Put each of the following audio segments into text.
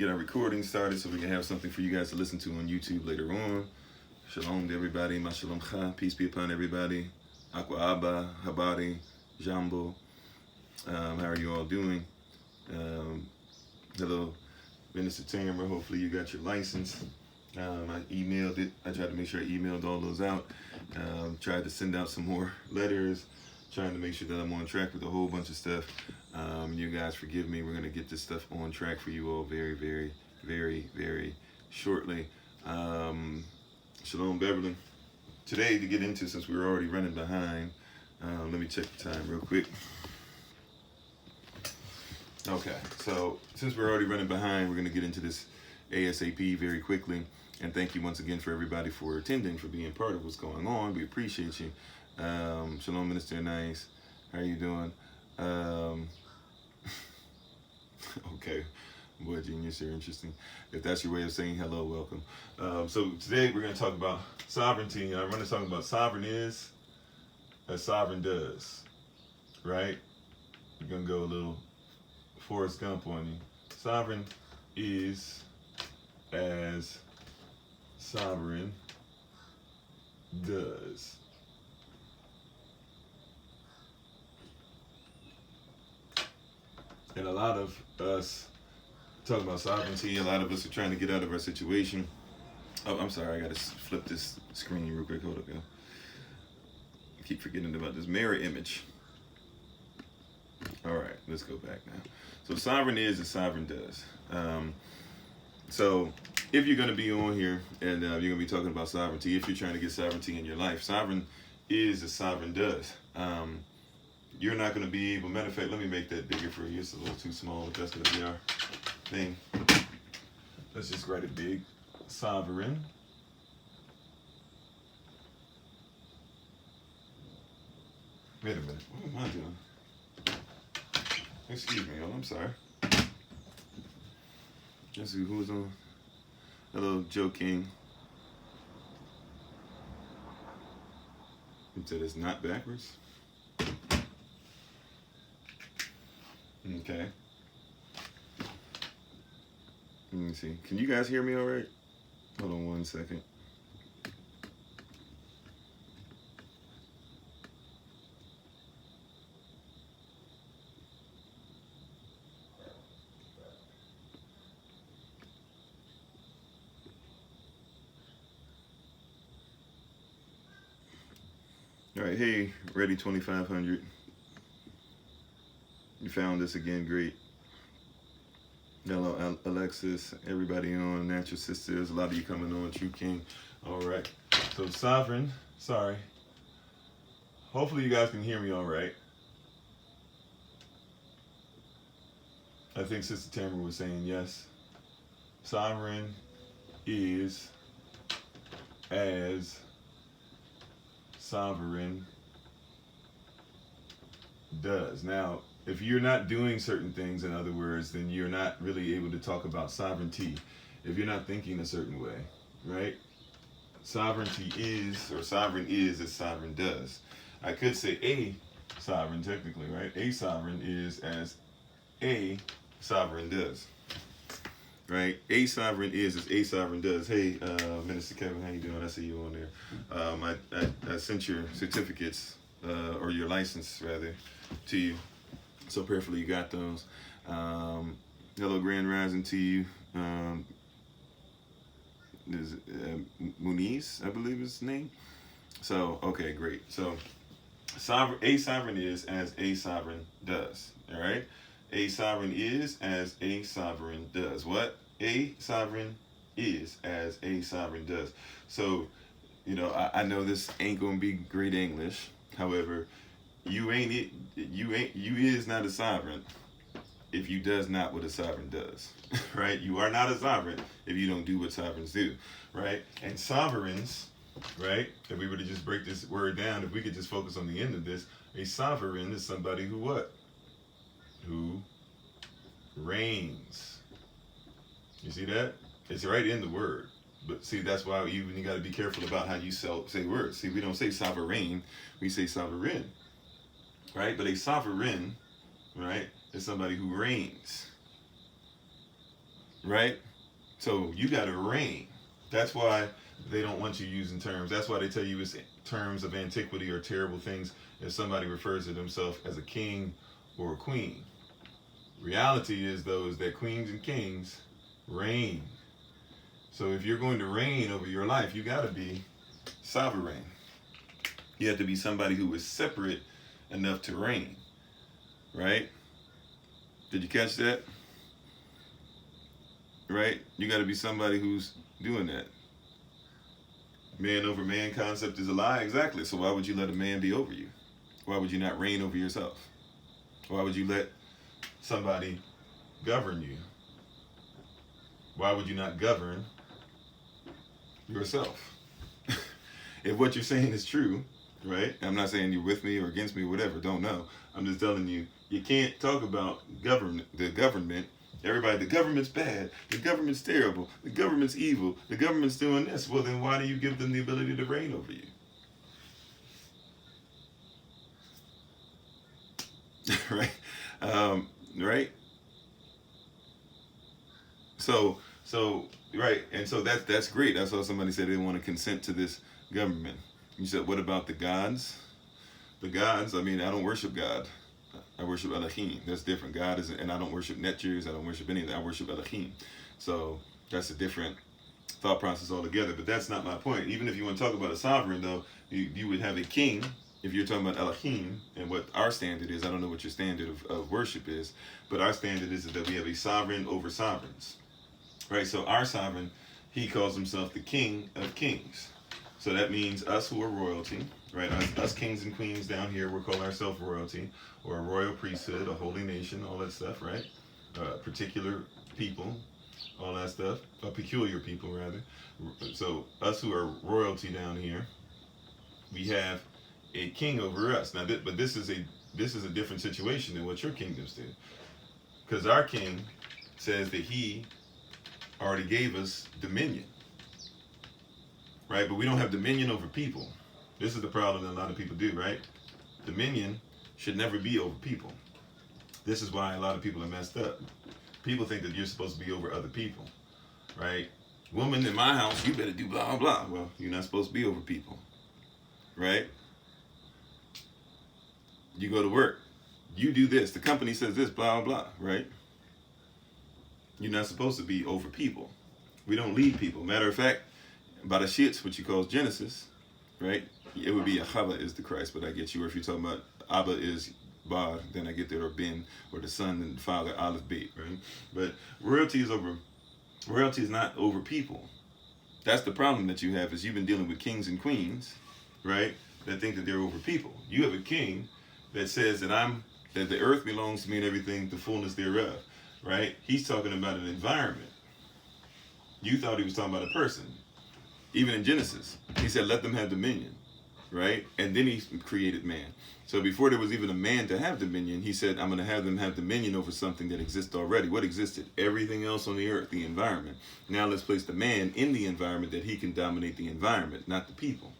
get our recording started so we can have something for you guys to listen to on YouTube later on. Shalom to everybody. Mashalom cha. Peace be upon everybody. Akwa Abba, Habari, Jambo. How are you all doing? Hello, Minister Tamer. Hopefully you got your license. I emailed it. I tried to make sure I emailed all those out. Tried to send out some more letters. Trying to make sure that I'm on track with a whole bunch of stuff. You guys forgive me. We're going to get this stuff on track for you all very, very, very, very shortly. Shalom, Beverly. Today, to get into, since we're already running behind, let me check the time real quick. Okay, so since we're already running behind, we're going to get into this ASAP very quickly. And thank you once again for everybody for attending, for being part of what's going on. We appreciate you. Shalom, Minister Nice. How are you doing? Okay. Boy, Genius, you're interesting. If that's your way of saying hello, welcome. So today we're going to talk about sovereignty. I'm going to talk about sovereign is as sovereign does. Right? We're going to go a little Forrest Gump on you. Sovereign is as sovereign does. And a lot of us talk about sovereignty. A lot of us are trying to get out of our situation. Oh, I'm sorry. I got to flip this screen real quick. Hold up, yo. I keep forgetting about this mirror image. All right, let's go back now. So sovereign is as sovereign does. So if you're going to be on here and you're going to be talking about sovereignty, if you're trying to get sovereignty in your life, sovereign is as sovereign does. You're not going to be able, matter of fact, let me make that bigger for you. It's a little too small, if that's going to be our thing. Let's just write it big. Sovereign. Wait a minute, what am I doing? Excuse me, y'all, I'm sorry. Let's see who's on. Hello, Joe King. You said it's not backwards? Okay. Let me see. Can you guys hear me all right? Hold on one second. All right, hey, Ready 2500. You found us again, great. Hello, Alexis, everybody on, Natural Sisters, a lot of you coming on, True King. All right, so sovereign, sorry. Hopefully you guys can hear me all right. I think Sister Tamara was saying yes. Sovereign is as sovereign does. Now, if you're not doing certain things, in other words, then you're not really able to talk about sovereignty. If you're not thinking a certain way, right? Sovereignty is, or sovereign is as sovereign does. I could say a sovereign technically, right? A sovereign is as a sovereign does, right? A sovereign is as a sovereign does. Hey, Minister Kevin, how you doing? I see you on there. I sent your certificates, or your license rather, to you. So prayerfully you got those. Hello, Grand Rising to you. Muniz, I believe is his name. So, okay, great. So, a sovereign is as a sovereign does. All right? A sovereign is as a sovereign does. What? A sovereign is as a sovereign does. So, you know, I know this ain't gonna be great English. However, you is not a sovereign if you does not what a sovereign does, right? You are not a sovereign if you don't do what sovereigns do, right? And sovereigns, right? If we were to just break this word down, if we could just focus on the end of this, a sovereign is somebody who what? Who reigns. You see that? It's right in the word. But see, that's why you got to be careful about how you say words. See, we don't say sovereign, we say sovereign. Right? But a sovereign, right, is somebody who reigns. right? So you got to reign. That's why they don't want you using terms. That's why they tell you it's terms of antiquity or terrible things if somebody refers to themselves as a king or a queen. Reality is, though, is that queens and kings reign. So if you're going to reign over your life, you got to be sovereign. You have to be somebody who is separate enough to reign, right? Did you catch that? Right? You got to be somebody who's doing that. Man over man concept is a lie. Exactly. So why would you let a man be over you? Why would you not reign over yourself? Why would you let somebody govern you? Why would you not govern yourself? If what you're saying is true, right? I'm not saying you're with me or against me or whatever. Don't know. I'm just telling you, you can't talk about the government. Everybody, the government's bad. The government's terrible. The government's evil. The government's doing this. Well, then why do you give them the ability to reign over you? Right? Right? So, right. And so that's great. I saw somebody say they didn't want to consent to this government. You said, what about the gods? The gods, I mean, I don't worship God. I worship Elohim. That's different. God is, and I don't worship Netjers. I don't worship any of that. I worship Elohim. So that's a different thought process altogether. But that's not my point. Even if you want to talk about a sovereign, though, you would have a king. If you're talking about Elohim and what our standard is, I don't know what your standard of worship is, but our standard is that we have a sovereign over sovereigns, right? So our sovereign, he calls himself the King of Kings. So that means us who are royalty, right? Us kings and queens down here, we're calling ourselves royalty, or a royal priesthood, a holy nation, all that stuff, right? Particular people, all that stuff, peculiar people rather. So us who are royalty down here, we have a king over us. Now, but this is a different situation than what your kingdoms do, because our king says that he already gave us dominion, right? But we don't have dominion over people. This is the problem that a lot of people do, right? Dominion should never be over people. This is why a lot of people are messed up. People think that you're supposed to be over other people, right? Woman in my house, you better do blah, blah. Well, you're not supposed to be over people, right? You go to work, you do this, the company says this, blah, blah, right? You're not supposed to be over people. We don't lead people. Matter of fact, Barashit, which you call Genesis, right? It would be Ahava is the Christ, but I get you. Or if you're talking about Abba is Ba, then I get there, or Ben, or the Son and the Father, Aleph Beit, right? But royalty is not over people. That's the problem that you have, is you've been dealing with kings and queens, right? That think that they're over people. You have a king that says that the earth belongs to me and everything, the fullness thereof, right? He's talking about an environment. You thought he was talking about a person. Even in Genesis, he said, let them have dominion, right? And then he created man. So before there was even a man to have dominion, he said, I'm going to have them have dominion over something that exists already. What existed? Everything else on the earth, the environment. Now let's place the man in the environment that he can dominate the environment, not the people.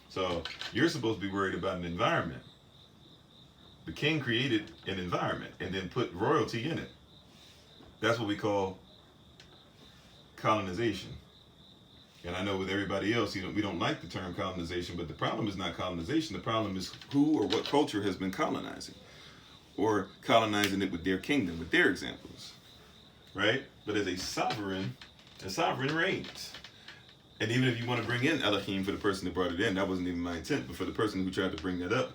So you're supposed to be worried about an environment. The king created an environment and then put royalty in it. That's what we call colonization. And I know with everybody else, we don't like the term colonization, but the problem is not colonization. The problem is who or what culture has been colonizing, or colonizing it with their kingdom, with their examples, right? But as a sovereign reigns. And even if you want to bring in Elohim for the person that brought it in, that wasn't even my intent, but for the person who tried to bring that up,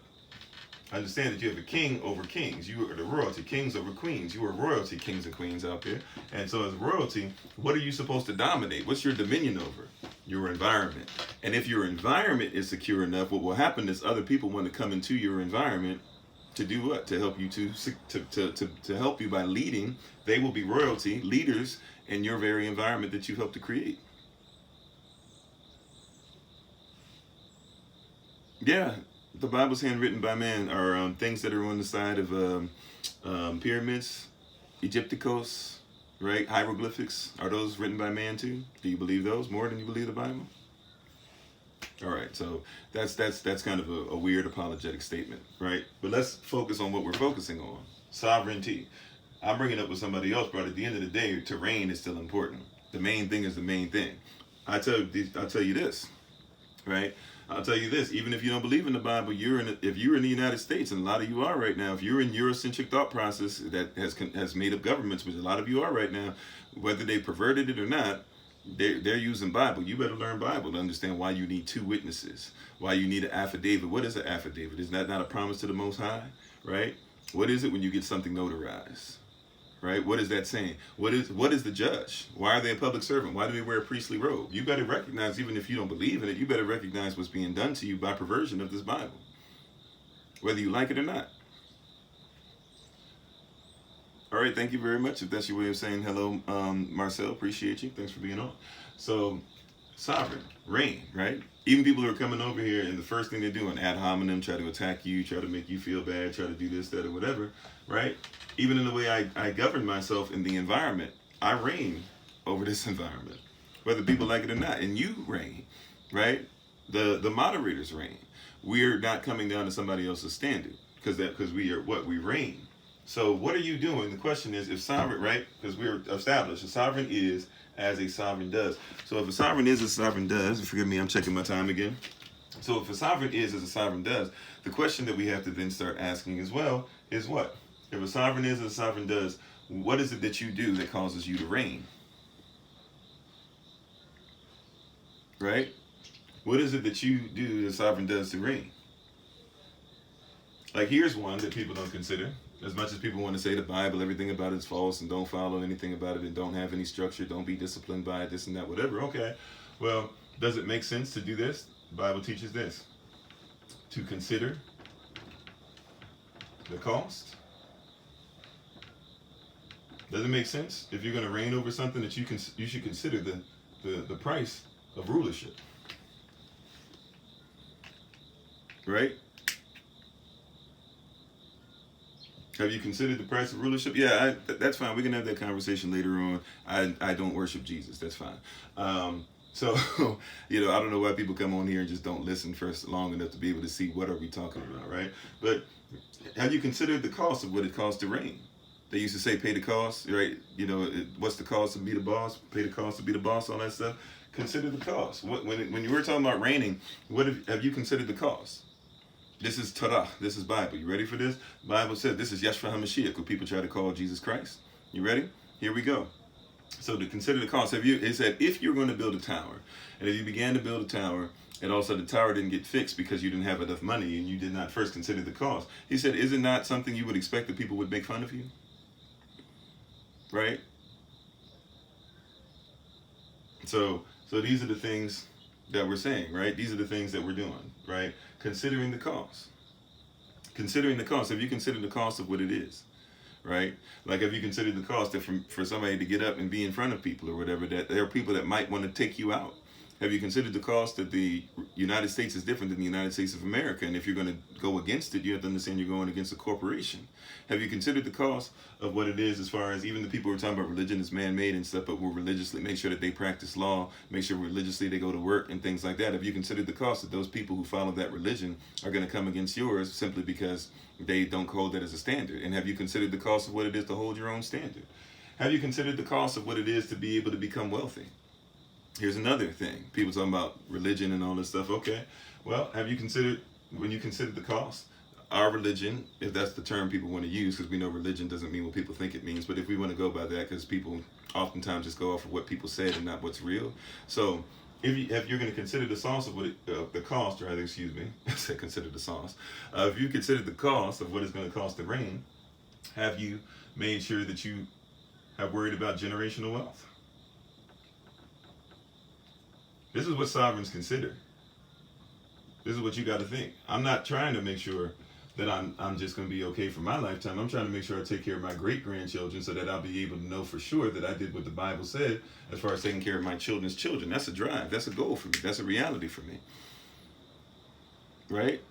understand that you have a king over kings. You are the royalty, kings over queens. You are royalty, kings and queens out there. And so as royalty, what are you supposed to dominate? What's your dominion over? Your environment. And if your environment is secure enough, what will happen is other people want to come into your environment to do what? To help you to help you by leading. They will be royalty, leaders in your very environment that you helped to create. Yeah. The Bible's handwritten by man are things that are on the side of pyramids, Egypticos, right? Hieroglyphics. Are those written by man too? Do you believe those more than you believe the Bible? All right, so that's kind of a weird apologetic statement, right? But let's focus on what we're focusing on: sovereignty. I'm bringing up with somebody else, but at the end of the day, to reign is still important. The main thing is the main thing. I'll tell you this, right? I'll tell you this. Even if you don't believe in the Bible, if you're in the United States, and a lot of you are right now, if you're in Eurocentric thought process that has made up governments, which a lot of you are right now, whether they perverted it or not, they're using Bible. You better learn Bible to understand why you need two witnesses, why you need an affidavit. What is an affidavit? Is that not a promise to the Most High, right? What is it when you get something notarized? Right? What is that saying? What is the judge? Why are they a public servant? Why do they wear a priestly robe? You better recognize, even if you don't believe in it, you better recognize what's being done to you by perversion of this Bible, whether you like it or not. All right, thank you very much. If that's your way of saying hello, Marcel, appreciate you. Thanks for being on. So, sovereign, reign, right? Even people who are coming over here, and the first thing they're doing, ad hominem, try to attack you, try to make you feel bad, try to do this, that, or whatever, right? Even in the way I govern myself in the environment, I reign over this environment, whether people like it or not. And you reign, right? The moderators reign. We're not coming down to somebody else's standard because we reign. So what are you doing? The question is, if sovereign, right? Because we're established, a sovereign is as a sovereign does. So if a sovereign is as a sovereign does, forgive me, I'm checking my time again. So if a sovereign is as a sovereign does, the question that we have to then start asking as well is what? If a sovereign is as a sovereign does, what is it that you do that causes you to reign? Right? What is it that you do that sovereign does to reign? Like, here's one that people don't consider. As much as people want to say the Bible, everything about it is false and don't follow anything about it and don't have any structure, don't be disciplined by it, this and that, whatever. Okay, well, does it make sense to do this? The Bible teaches this. To consider the cost. Does it make sense? If you're going to reign over something, that you should consider the price of rulership. Right? Have you considered the price of rulership? Yeah, that's fine. We can have that conversation later on. I don't worship Jesus. That's fine. So, I don't know why people come on here and just don't listen first long enough to be able to see what are we talking about, right? But have you considered the cost of what it costs to reign? They used to say pay the cost, right? What's the cost to be the boss? Pay the cost to be the boss, all that stuff. Consider the cost. When you were talking about reigning, have you considered the cost? This is Torah. This is Bible. You ready for this? Bible said this is Yeshua HaMashiach, who people try to call Jesus Christ. You ready? Here we go. So to consider the cost, it said if you're going to build a tower, and if you began to build a tower, and also the tower didn't get fixed because you didn't have enough money and you did not first consider the cost. He said, is it not something you would expect that people would make fun of you? Right? So these are the things that we're saying, right? These are the things that we're doing, right? Considering the cost. Considering the cost. Have you considered the cost of what it is? Right? Like, have you considered the cost that for somebody to get up and be in front of people or whatever, that there are people that might want to take you out? Have you considered the cost that the United States is different than the United States of America? And if you're going to go against it, you have to understand you're going against a corporation. Have you considered the cost of what it is, as far as even the people who are talking about religion is man-made and stuff, but will religiously make sure that they practice law, make sure religiously they go to work and things like that? Have you considered the cost that those people who follow that religion are going to come against yours simply because they don't hold that as a standard? And have you considered the cost of what it is to hold your own standard? Have you considered the cost of what it is to be able to become wealthy? Here's another thing. People talking about religion and all this stuff. Okay, well, have you considered, when you consider the cost, our religion, if that's the term people want to use, because we know religion doesn't mean what people think it means, but if we want to go by that, because people oftentimes just go off of what people said and not what's real. So if you're going to consider the sauce of the cost, or rather, excuse me, I said consider the sauce. If you consider the cost of what it's going to cost to reign, have you made sure that you have worried about generational wealth? This is what sovereigns consider. This is what you got to think. I'm not trying to make sure that I'm just going to be okay for my lifetime. I'm trying to make sure I take care of my great-grandchildren so that I'll be able to know for sure that I did what the Bible said as far as taking care of my children's children. That's a drive. That's a goal for me. That's a reality for me. Right?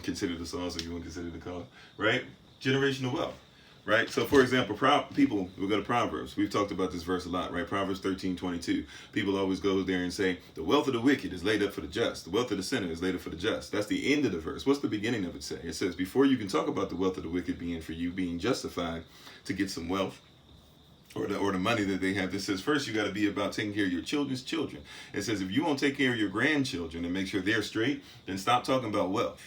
Consider the sauce if you want to consider the cost. Right? Generational wealth. right? So, for example, people will go to Proverbs. We've talked about this verse a lot, right? Proverbs 13:22. People always go there and say, the wealth of the wicked is laid up for the just. The wealth of the sinner is laid up for the just. That's the end of the verse. What's the beginning of it say? It says, before you can talk about the wealth of the wicked being for you being justified to get some wealth, or the money that they have, that says first you got to be about taking care of your children's children. It says if you won't take care of your grandchildren and make sure they're straight, then stop talking about wealth,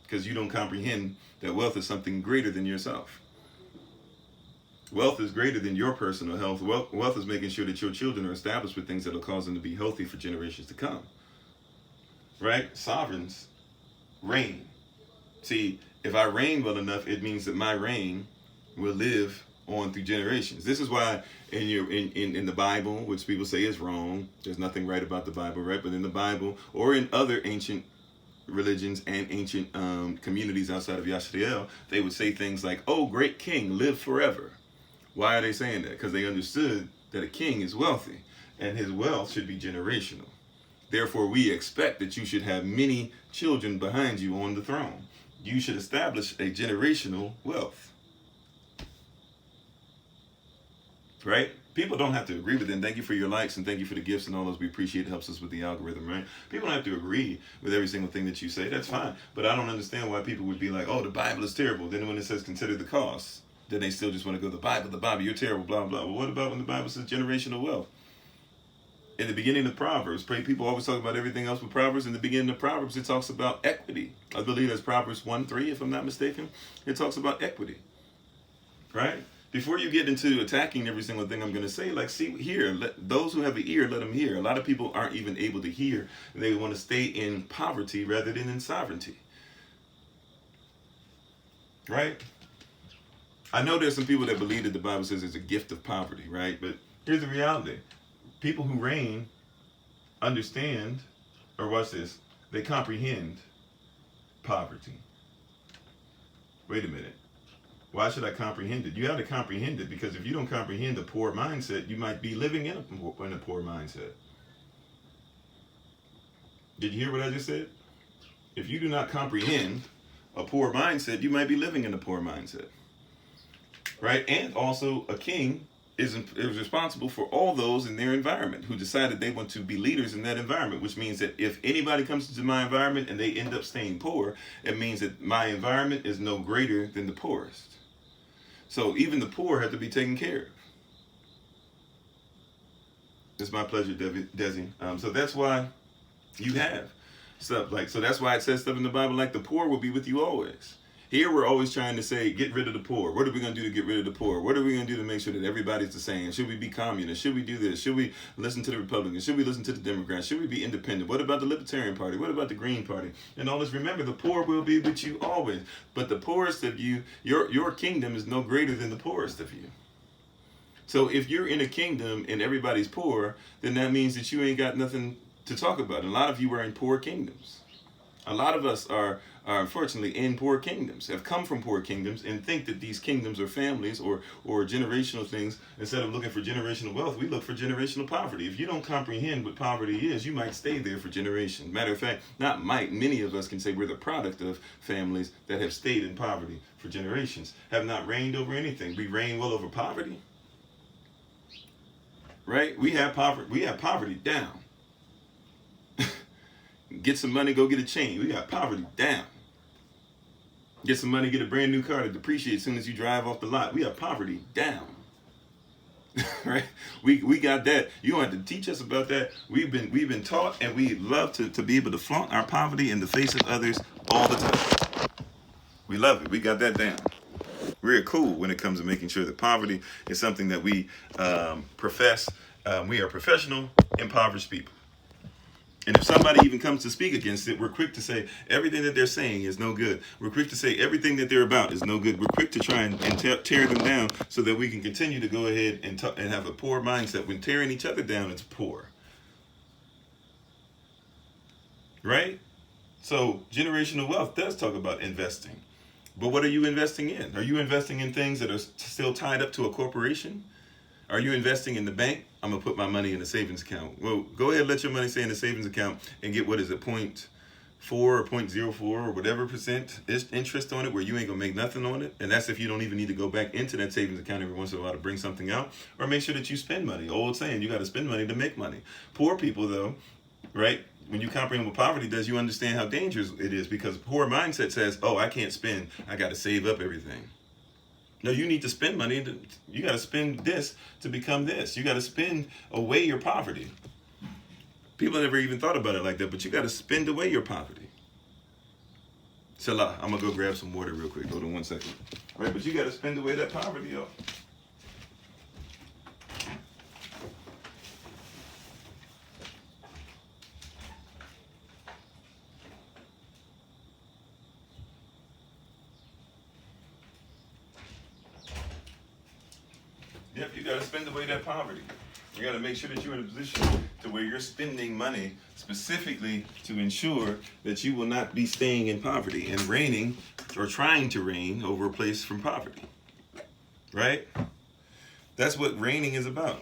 because you don't comprehend that wealth is something greater than yourself. Wealth is greater than your personal health. Wealth is making sure that your children are established with things that will cause them to be healthy for generations to come. Right? Sovereigns reign. See, if I reign well enough, it means that my reign will live on through generations. This is why in the Bible, which people say is wrong, there's nothing right about the Bible, right? But in the Bible or in other ancient religions and ancient communities outside of Yasharel, they would say things like, oh, great king, live forever. Why are they saying that? Because they understood that a king is wealthy and his wealth should be generational. Therefore, we expect that you should have many children behind you on the throne. You should establish a generational wealth. Right? People don't have to agree with them. Thank you for your likes and thank you for the gifts and all those. We appreciate it. Helps us with the algorithm, right? People don't have to agree with every single thing that you say. That's fine. But I don't understand why people would be like, oh, the Bible is terrible. Then when it says consider the costs, then they still just want to go, the Bible, you're terrible, blah, blah. Well, what about when the Bible says generational wealth? In the beginning of Proverbs, people always talk about everything else with Proverbs. In the beginning of Proverbs, it talks about equity. I believe that's Proverbs 1:3, if I'm not mistaken. It talks about equity, right? Before you get into attacking every single thing I'm going to say, like, see here, those who have an ear, let them hear. A lot of people aren't even able to hear. They want to stay in poverty rather than in sovereignty. Right? I know there's some people that believe that the Bible says it's a gift of poverty, right? But here's the reality. People who reign understand, or watch this, they comprehend poverty. Wait a minute. Why should I comprehend it? You have to comprehend it, because if you don't comprehend the poor mindset, you might be living in a poor mindset. Did you hear what I just said? If you do not comprehend a poor mindset, you might be living in a poor mindset. Right? And also, a king is responsible for all those in their environment who decided they want to be leaders in that environment, which means that if anybody comes into my environment and they end up staying poor, it means that my environment is no greater than the poorest. So even the poor have to be taken care of. It's my pleasure, Desi. So that's why you have stuff like, so that's why it says stuff in the Bible like the poor will be with you always. Here we're always trying to say, get rid of the poor. What are we going to do to get rid of the poor? What are we going to do to make sure that everybody's the same? Should we be communist? Should we do this? Should we listen to the Republicans? Should we listen to the Democrats? Should we be independent? What about the Libertarian Party? What about the Green Party? And all this, remember, the poor will be with you always. But the poorest of you, your kingdom is no greater than the poorest of you. So if you're in a kingdom and everybody's poor, then that means that you ain't got nothing to talk about. And a lot of you are in poor kingdoms. A lot of us are unfortunately in poor kingdoms, have come from poor kingdoms, and think that these kingdoms are families or generational things. Instead of looking for generational wealth, we look for generational poverty. If you don't comprehend what poverty is, you might stay there for generations. Matter of fact, not might, many of us can say we're the product of families that have stayed in poverty for generations, have not reigned over anything. We reign well over poverty. Right? We have poverty down. Get some money, go get a chain. We got poverty down. Get some money, get a brand new car to depreciate as soon as you drive off the lot. We have poverty down. Right? We got that. You don't have to teach us about that. We've been taught, and we love to be able to flaunt our poverty in the face of others all the time. We love it. We got that down. We're cool when it comes to making sure that poverty is something that we profess. We are professional, impoverished people. And if somebody even comes to speak against it, we're quick to say everything that they're saying is no good. We're quick to say everything that they're about is no good. We're quick to try and tear them down so that we can continue to go ahead and have a poor mindset. When tearing each other down, it's poor. Right? So generational wealth does talk about investing. But what are you investing in? Are you investing in things that are still tied up to a corporation? Are you investing in the bank? I'm going to put my money in a savings account. Well, go ahead and let your money stay in a savings account and get, what is it, 0.4 4 or 0.04 or whatever percent is interest on it, where you ain't gonna make nothing on it. And that's if you don't even need to go back into that savings account every once in a while to bring something out, or make sure that you spend money. Old saying, you got to spend money to make money. Poor people, though, right? When you comprehend what poverty does, you understand how dangerous it is, because poor mindset says, oh, I can't spend, I got to save up everything. No, you need to spend money. You got to spend this to become this. You got to spend away your poverty. People never even thought about it like that, but you got to spend away your poverty. Salah, I'm going to go grab some water real quick. Hold on 1 second. All right, but you got to spend away that poverty, yo. Yep, you got to spend away that poverty. You got to make sure that you're in a position to where you're spending money specifically to ensure that you will not be staying in poverty and reigning or trying to reign over a place from poverty. Right? That's what reigning is about.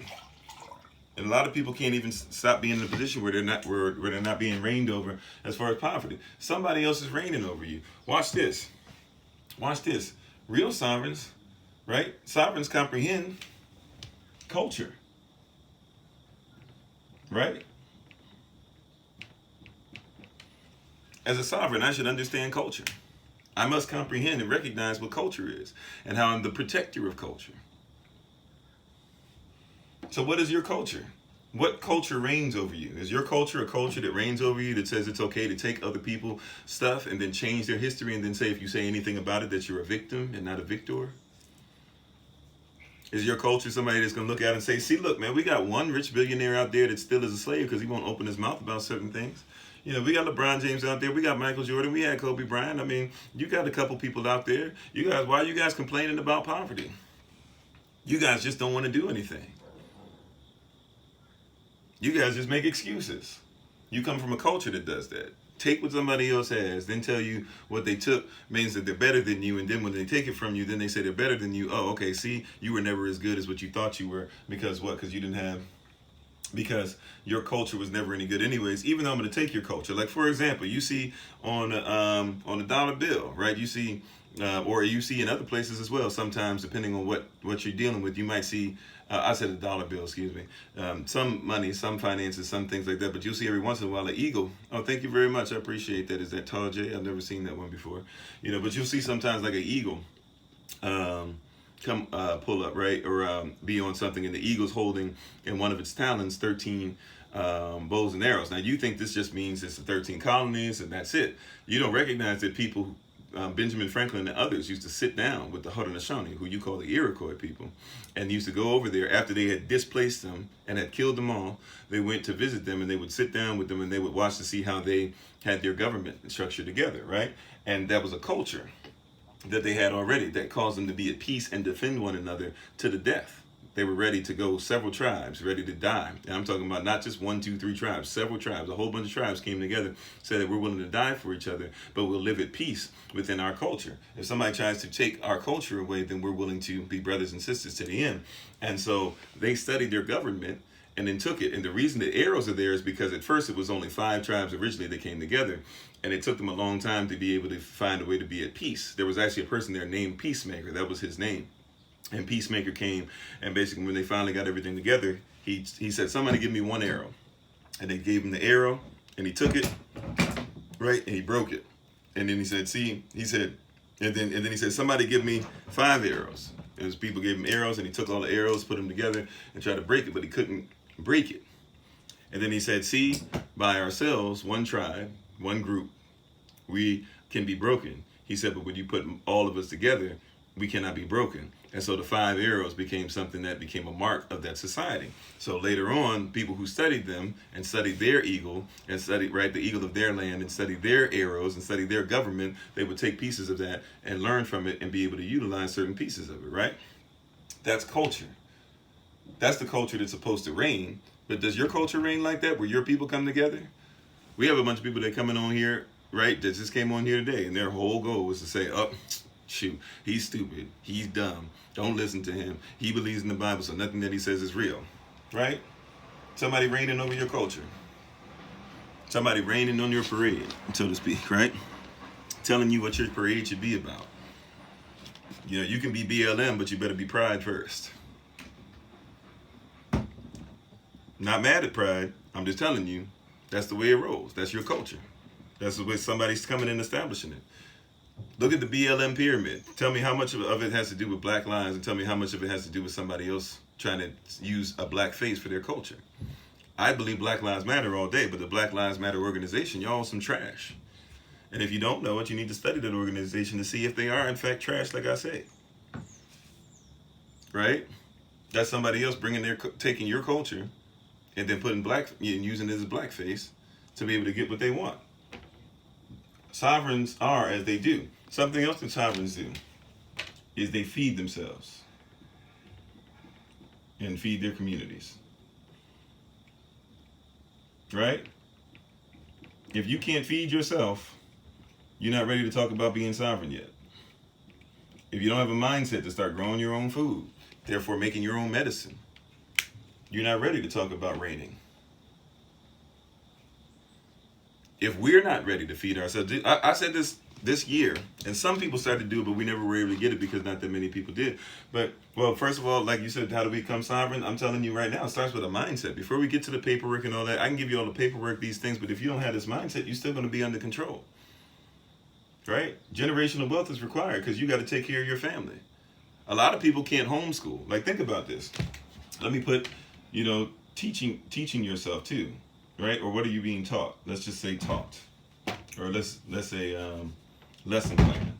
And a lot of people can't even stop being in a position where they're not being reigned over as far as poverty. Somebody else is reigning over you. Watch this. Watch this. Real sovereigns, right? Sovereigns comprehend culture. Right? As a sovereign, I should understand culture. I must comprehend and recognize what culture is and how I'm the protector of culture. So what is your culture? What culture reigns over you? Is your culture a culture that reigns over you, that says it's okay to take other people's stuff and then change their history and then say if you say anything about it that you're a victim and not a victor? Is your culture somebody that's going to look at it and say, see, look, man, we got one rich billionaire out there that still is a slave because he won't open his mouth about certain things. You know, we got LeBron James out there. We got Michael Jordan. We had Kobe Bryant. I mean, you got a couple people out there. You guys, why are you guys complaining about poverty? You guys just don't want to do anything. You guys just make excuses. You come from a culture that does that. Take what somebody else has, then tell you what they took means that they're better than you, and then when they take it from you, then they say they're better than you. Oh, okay, see, you were never as good as what you thought you were, because what? Because your culture was never any good anyways, even though I'm going to take your culture. Like, for example, you see on a dollar bill, right? You see, or you see in other places as well, sometimes, depending on what you're dealing with, you might see, I said a dollar bill, excuse me, some money, some finances, some things like that, but you'll see every once in a while an eagle. Oh, thank you very much. I appreciate that. Is that Tall J? I've never seen that one before. You know, but you'll see sometimes like an eagle come pull up, right? Or be on something, and the eagle's holding in one of its talons 13 bows and arrows. Now, you think this just means it's the 13 colonies and that's it. You don't recognize that people, Benjamin Franklin and others, used to sit down with the Haudenosaunee, who you call the Iroquois people, and used to go over there after they had displaced them and had killed them all. They went to visit them, and they would sit down with them, and they would watch to see how they had their government structure together, right? And that was a culture that they had already that caused them to be at peace and defend one another to the death. They were ready to go, several tribes ready to die. And I'm talking about not just 1, 2, 3 tribes, several tribes, a whole bunch of tribes came together, said that we're willing to die for each other, but we'll live at peace within our culture. If somebody tries to take our culture away, then we're willing to be brothers and sisters to the end. And so they studied their government and then took it. And the reason the arrows are there is because at first it was only 5 tribes originally that came together. And it took them a long time to be able to find a way to be at peace. There was actually a person there named Peacemaker. That was his name. And Peacemaker came, and basically when they finally got everything together, he said, somebody give me 1 arrow. And they gave him the arrow, and he took it, right, and he broke it. And then he said, see, he said, and then he said, somebody give me 5 arrows. It was people gave him arrows, and he took all the arrows, put them together, and tried to break it, but he couldn't break it. And then he said, see, by ourselves, 1 tribe, 1 group, we can be broken. He said, but when you put all of us together, we cannot be broken. And so the 5 arrows became something that became a mark of that society. So later on, people who studied them and studied their eagle and studied, right, the eagle of their land and studied their arrows and studied their government, they would take pieces of that and learn from it and be able to utilize certain pieces of it, right? That's culture. That's the culture that's supposed to reign. But does your culture reign like that, where your people come together? We have a bunch of people that coming on here, right, that just came on here today, and their whole goal was to say, oh, shoot, he's stupid, he's dumb, don't listen to him, he believes in the Bible, so nothing that he says is real, right? Somebody reigning over your culture. Somebody raining on your parade, so to speak, right? Telling you what your parade should be about. You know, you can be BLM, but you better be Pride first. Not mad at Pride. I'm just telling you, that's the way it rolls. That's your culture. That's the way somebody's coming and establishing it. Look at the BLM pyramid. Tell me how much of it has to do with black lives, and tell me how much of it has to do with somebody else trying to use a black face for their culture. I believe Black Lives Matter all day, but the Black Lives Matter organization, y'all some trash. And if you don't know it, you need to study that organization to see if they are in fact trash, like I say. Right? That's somebody else taking your culture and then putting using it as blackface to be able to get what they want. Sovereigns are as they do. Something else that sovereigns do is they feed themselves and feed their communities. Right? If you can't feed yourself, you're not ready to talk about being sovereign yet. If you don't have a mindset to start growing your own food, therefore making your own medicine, you're not ready to talk about reigning. If we're not ready to feed ourselves, I said this year, and some people started to do it, but we never were able to get it because not that many people did. But, well, first of all, like you said, how do we become sovereign? I'm telling you right now, it starts with a mindset. Before we get to the paperwork and all that, I can give you all the paperwork, these things, but if you don't have this mindset, you're still going to be under control. Right? Generational wealth is required because you got to take care of your family. A lot of people can't homeschool. Like, think about this. Let me put, teaching yourself too, right? Or what are you being taught? Let's just say taught, or let's say lesson plan.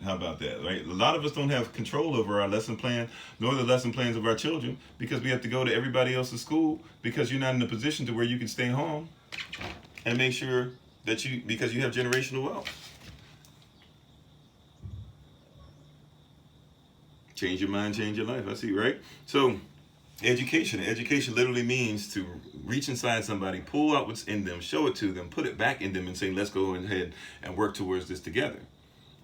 How about that, right? A lot of us don't have control over our lesson plan, nor the lesson plans of our children, because we have to go to everybody else's school because you're not in a position to where you can stay home and make sure that because you have generational wealth. Change your mind, change your life. I see, right? So, education literally means to reach inside somebody, pull out what's in them, show it to them, put it back in them, and say, let's go ahead and work towards this together.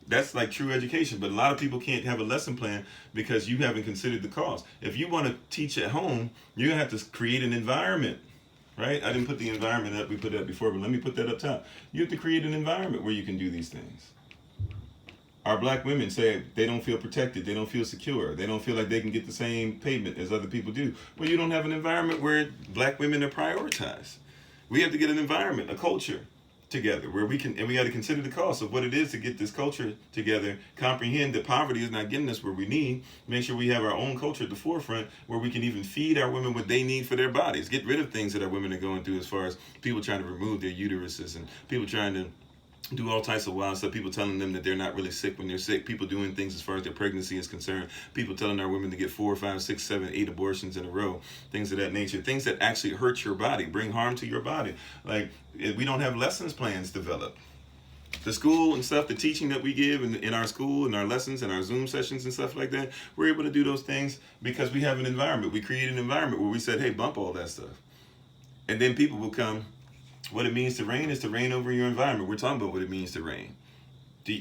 That's like true education, but a lot of people can't have a lesson plan because you haven't considered the cost. If you want to teach at home, you're going to have to create an environment, right? I didn't put the environment up, we put that before, but let me put that up top. You have to create an environment where you can do these things. Our black women say they don't feel protected, they don't feel secure, they don't feel like they can get the same payment as other people do. Well, you don't have an environment where black women are prioritized. We have to get an environment, a culture together where we can, and we got to consider the cost of what it is to get this culture together, comprehend that poverty is not getting us where we need, make sure we have our own culture at the forefront where we can even feed our women what they need for their bodies, get rid of things that our women are going through as far as people trying to remove their uteruses and people trying to do all types of wild stuff, people telling them that they're not really sick when they're sick, people doing things as far as their pregnancy is concerned, people telling our women to get 4, 5, 6, 7, 8 abortions in a row, things of that nature, things that actually hurt your body, bring harm to your body. Like, we don't have lessons plans developed. The school and stuff, the teaching that we give in our school and our lessons and our Zoom sessions and stuff like that, we're able to do those things because we have an environment. We create an environment where we said, hey, bump all that stuff. And then people will come. What it means to reign is to reign over your environment. We're talking about what it means to reign.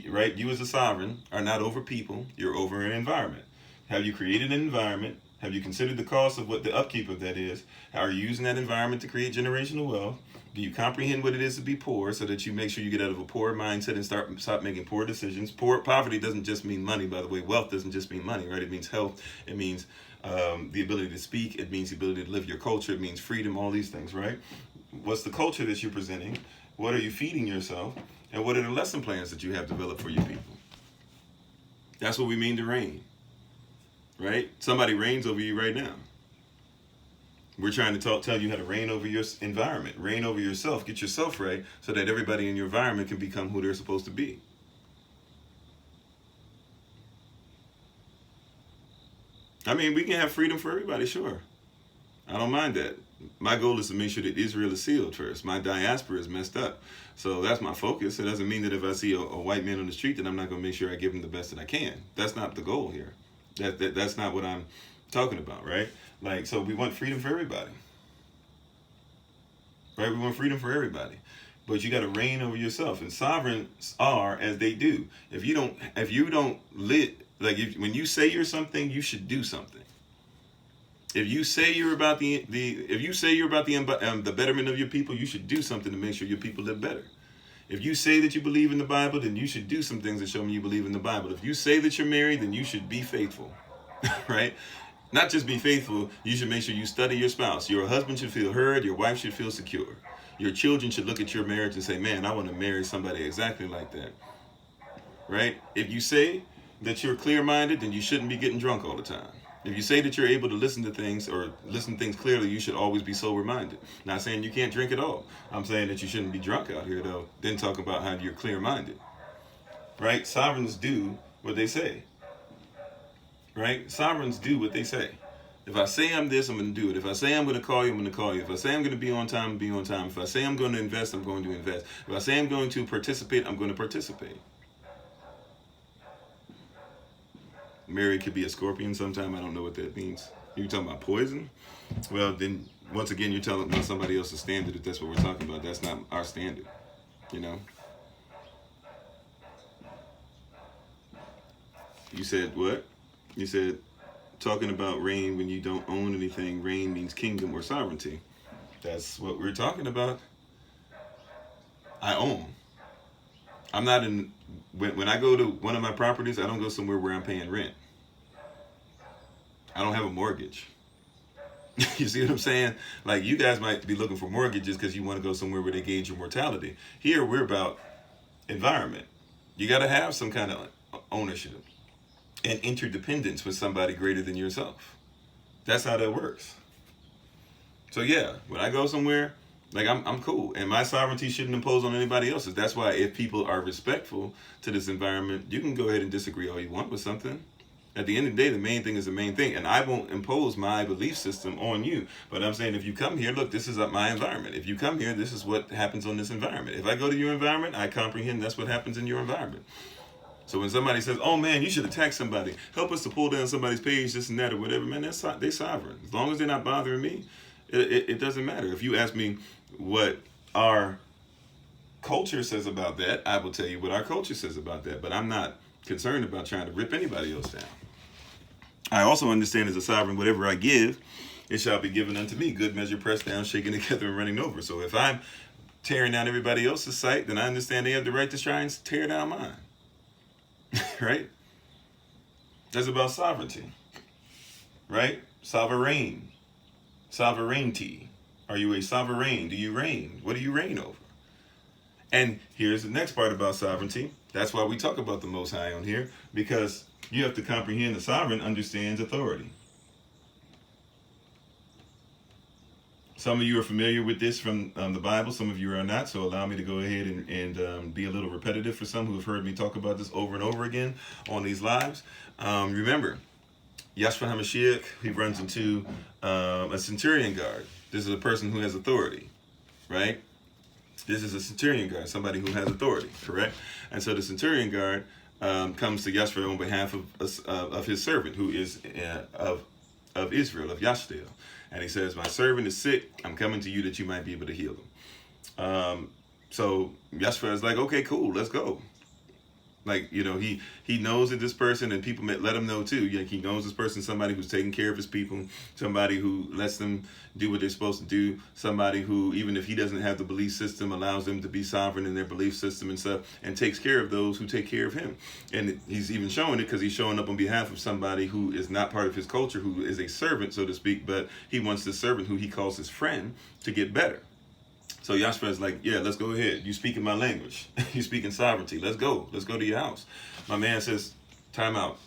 Right? You as a sovereign are not over people, you're over an environment. Have you created an environment? Have you considered the cost of what the upkeep of that is? How are you using that environment to create generational wealth? Do you comprehend what it is to be poor so that you make sure you get out of a poor mindset and stop making poor decisions? Poverty doesn't just mean money, by the way. Wealth doesn't just mean money, right? It means health. It means the ability to speak. It means the ability to live your culture. It means freedom, all these things, right? What's the culture that you're presenting? What are you feeding yourself? And what are the lesson plans that you have developed for your people? That's what we mean to reign, right? Somebody reigns over you right now. We're trying to tell you how to reign over your environment, reign over yourself, get yourself right so that everybody in your environment can become who they're supposed to be. I mean, we can have freedom for everybody, sure. I don't mind that. My goal is to make sure that Israel is sealed first. My diaspora is messed up. So that's my focus. It doesn't mean that if I see a white man on the street that I'm not going to make sure I give him the best that I can. That's not the goal here. That's not what I'm talking about, right? Like, so we want freedom for everybody. Right? We want freedom for everybody. But you got to reign over yourself. And sovereigns are as they do. If you don't live, when you say you're something, you should do something. If you say you're about the betterment of your people, you should do something to make sure your people live better. If you say that you believe in the Bible, then you should do some things that show me you believe in the Bible. If you say that you're married, then you should be faithful, right? Not just be faithful, you should make sure you study your spouse. Your husband should feel heard, your wife should feel secure. Your children should look at your marriage and say, man, I want to marry somebody exactly like that, right? If you say that you're clear-minded, then you shouldn't be getting drunk all the time. If you say that you're able to listen to things clearly, you should always be sober-minded. Not saying you can't drink at all. I'm saying that you shouldn't be drunk out here, though. Then talk about how you're clear-minded, right? Sovereigns do what they say, right? Sovereigns do what they say. If I say I'm this, I'm going to do it. If I say I'm going to call you, I'm going to call you. If I say I'm going to be on time, I'll be on time. If I say I'm going to invest, I'm going to invest. If I say I'm going to participate, I'm going to participate. Mary could be a scorpion sometime. I don't know what that means. You're talking about poison? Well, then, once again, you're telling me somebody else's standard if that's what we're talking about. That's not our standard, you know? You said what? You said talking about reign when you don't own anything. Reign means kingdom or sovereignty. That's what we're talking about. I own. I'm not in, when I go to one of my properties, I don't go somewhere where I'm paying rent. I don't have a mortgage. You see what I'm saying? Like, you guys might be looking for mortgages because you want to go somewhere where they gauge your mortality. Here, we're about environment. You got to have some kind of ownership and interdependence with somebody greater than yourself. That's how that works. So yeah, when I go somewhere, like I'm cool, and my sovereignty shouldn't impose on anybody else's. That's why if people are respectful to this environment, you can go ahead and disagree all you want with something. At the end of the day, the main thing is the main thing, and I won't impose my belief system on you. But I'm saying, if you come here, look, this is my environment. If you come here, this is what happens on this environment. If I go to your environment, I comprehend that's what happens in your environment. So when somebody says, oh man, you should attack somebody, help us to pull down somebody's page, this and that, or whatever, man, they're sovereign. As long as they're not bothering me, it doesn't matter. If you ask me what our culture says about that, I will tell you what our culture says about that. But I'm not concerned about trying to rip anybody else down. I also understand as a sovereign, whatever I give, it shall be given unto me. Good measure, pressed down, shaken together, and running over. So if I'm tearing down everybody else's site, then I understand they have the right to try and tear down mine. Right? That's about sovereignty. Right? Sovereign. Sovereignty. Are you a sovereign? Do you reign? What do you reign over? And here's the next part about sovereignty. That's why we talk about the Most High on here, because you have to comprehend the sovereign understands authority. Some of you are familiar with this from the Bible. Some of you are not. So allow me to go ahead and be a little repetitive for some who have heard me talk about this over and over again on these lives. Remember, Yahshua HaMashiach, he runs into a centurion guard. This is a person who has authority, right? This is a centurion guard, somebody who has authority, correct? And so the centurion guard comes to Yahshua on behalf of his servant, who is of Israel, of Yashdale. And he says, my servant is sick. I'm coming to you that you might be able to heal him. So Yahshua is like, okay, cool, let's go. Like, you know, he knows that this person, and people let him know too. Like, he knows this person, somebody who's taking care of his people, somebody who lets them do what they're supposed to do, somebody who, even if he doesn't have the belief system, allows them to be sovereign in their belief system and stuff, and takes care of those who take care of him. And he's even showing it because he's showing up on behalf of somebody who is not part of his culture, who is a servant, so to speak, but he wants this servant, who he calls his friend, to get better. So Yahshua is like, yeah, let's go ahead. You speaking my language. You speaking sovereignty. Let's go. Let's go to your house. My man says, time out.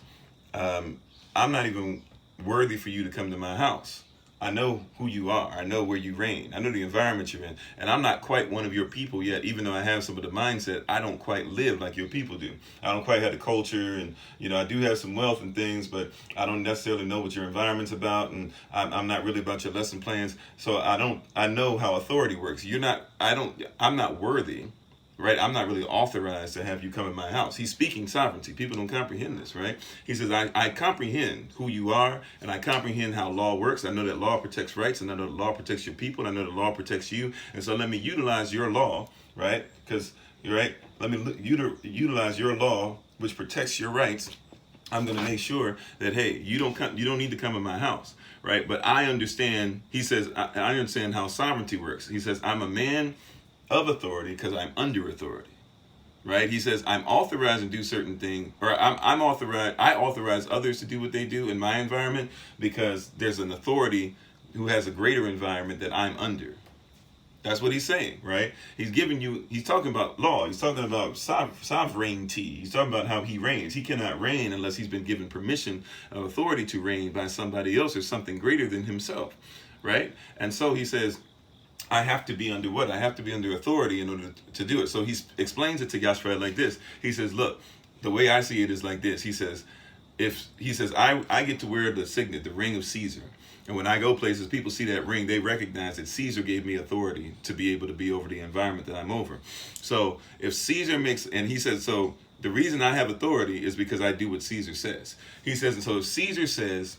I'm not even worthy for you to come to my house. I know who you are. I know where you reign. I know the environment you're in. And I'm not quite one of your people yet, even though I have some of the mindset. I don't quite live like your people do. I don't quite have the culture, and, you know, I do have some wealth and things, but I don't necessarily know what your environment's about, and I'm not really about your lesson plans. So I know how authority works. I'm not worthy. Right? I'm not really authorized to have you come in my house. He's speaking sovereignty. People don't comprehend this, right? He says, I comprehend who you are, and I comprehend how law works. I know that law protects rights, and I know that law protects your people, and I know that law protects you. And so let me utilize your law, right? Because, right? Let me utilize your law, which protects your rights, I'm going to make sure that, hey, you don't need to come in my house, right? But I understand, he says, I understand how sovereignty works. He says, I'm a man of authority because I'm under authority, right? He says, I'm authorized to do certain things, or I'm authorized, I authorize others to do what they do in my environment because there's an authority who has a greater environment that I'm under. That's what he's saying, right? He's talking about law. He's talking about sovereignty. He's talking about how he reigns. He cannot reign unless he's been given permission of authority to reign by somebody else or something greater than himself, right? And so he says, I have to be under what? I have to be under authority in order to do it. So he explains it to Yashua like this. He says, look, the way I see it is like this. He says, I get to wear the signet, the ring of Caesar. And when I go places, people see that ring, they recognize that Caesar gave me authority to be able to be over the environment that I'm over. So if Caesar and he says, so the reason I have authority is because I do what Caesar says. He says, and so if Caesar says